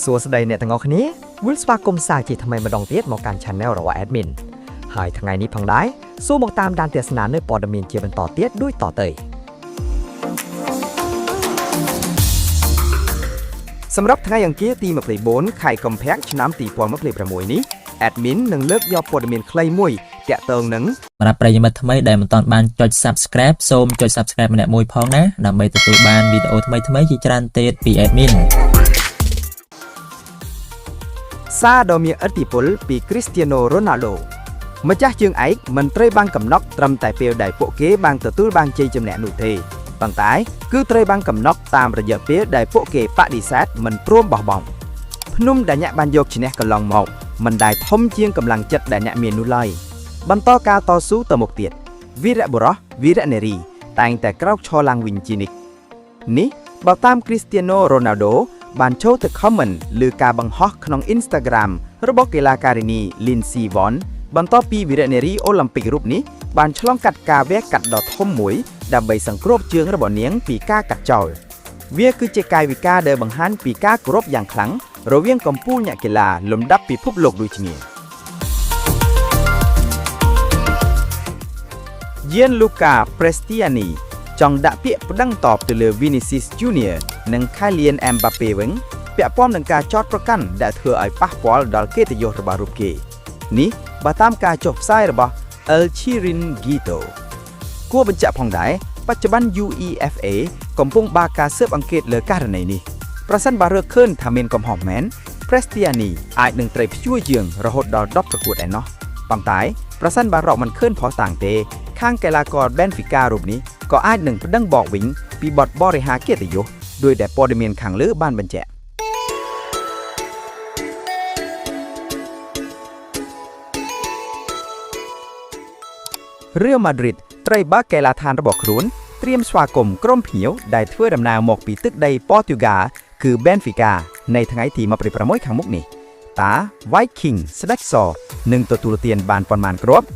សួស្តីអ្នកទាំងអស់គ្នាវិលស្វាគមន៍សាជាថ្មីម្ដងទៀតមកកាន់ Channel របស់ Admin ហើយថ្ងៃនេះផងដែរសូមមកតាមដានទស្សនានៅព័ត៌មានជាបន្តទៀតដូចតទៅសម្រាប់ថ្ងៃអង្គារទី24ខែកុម្ភៈឆ្នាំ2026នេះ Admin នឹងលើកយកព័ត៌មានខ្លីមួយទាក់ទងនឹងសម្រាប់ប្រិយមិត្តថ្មីដែលមិនទាន់បានចុច Subscribe សូមចុច Subscribe ម្នាក់មួយផងណាដើម្បីទទួលបានវីដេអូថ្មីៗជាច្រើនទៀតពី Adminសារដ៏មានឥទ្ធិពលពី Cristiano Ronaldo ម្ចាស់ជើងឯកមិនត្រូវបានកំណត់ត្រឹមតែពេលដែលពួកគេបានទទួលបានជ័យជំនះនោះទេប៉ុន្តែគឺត្រូវបានកំណត់តាមរយៈពេលដែលពួកគេបដិសេធមិនព្រមបោះបង់ភ្នំដែលអ្នកបានយកឈ្នះកន្លងមកមិនដែលធំជាងកម្លាំងចិត្តដែលអ្នកមាននោះឡើយបន្តការតស៊ូទៅមុខទៀតវីរបុរសវីរនារីតែងតែក្រោកឈរឡើងវិញជានិច្ចនេះបើតាម Cristiano Ronaldo បានចូលទៅ comment លើការបង្ហោះក្នុង Instagram របស់កីឡាការិនី Lindsey Vonn បន្ទាប់ពីវីរនារីអូឡ িম্প ិករូបនេះបានឆ្លងកាត់ការវះកាត់ដ៏ធំមួយដើម្បីសង្គ្រោះជើងរបស់នាងពីការកាត់ចោលវាគឺជាកាយវិការដែលបង្ហាញពីការគោរពយ៉ាងខ្លាំងរវាងកំពូលអ្នកកីឡាលំដាប់ពិភពលោកដូចគ្នា Gianluca Prestiani ចង់ដាក់ពាក្យប្តឹងតបទៅលើ Vinicius Junior និង Kylian Mbappe វិញពាក់ព័ន្ធនឹងការចោទប្រកាន់ដែលធ្វើឲ្យប៉ះពាល់ដល់កិត្តិយសរបស់រូបគេនេះបើតាមការចុះផ្សាយរបស់ El Chiringuito គួរបញ្ជាក់ផងដែរបច្ចុប្បន្ន UEFA កំពុងបើកការស៊ើបអង្កេតលើករណីនេះប្រសិនបើរកឃើញថាមានកំហុសមែន Prestiani អាចនឹងត្រូវព្យួរយើងរហូតដល់10ប្រកួតឯណោះប៉ុន្តែប្រសិនបើរកមិនឃើញផុសតាំងទេខាងកីឡាករ Benfica រូបនេះក៏អាចនឹងប្តឹងបកវិញពីបទបរិហាកិត្តិយសដោយដែលព័ត៌មានខាងលើបានបញ្ជាក់Real Madrid ត្រូវបើកកីឡាដ្ឋានរបស់ខ្លួនត្រៀមស្វាគមន៍ក្រុមភ្ញៀវដែលធ្វើដំណើរមកពីទឹកដីប៉ូទុយហ្គាល់គឺ Benfica នៅថ្ងៃទី26ខាងមុខនេះតា Viking ស្ដេចសនឹងទទួលទានបានប៉ុន្មានគ្រាប់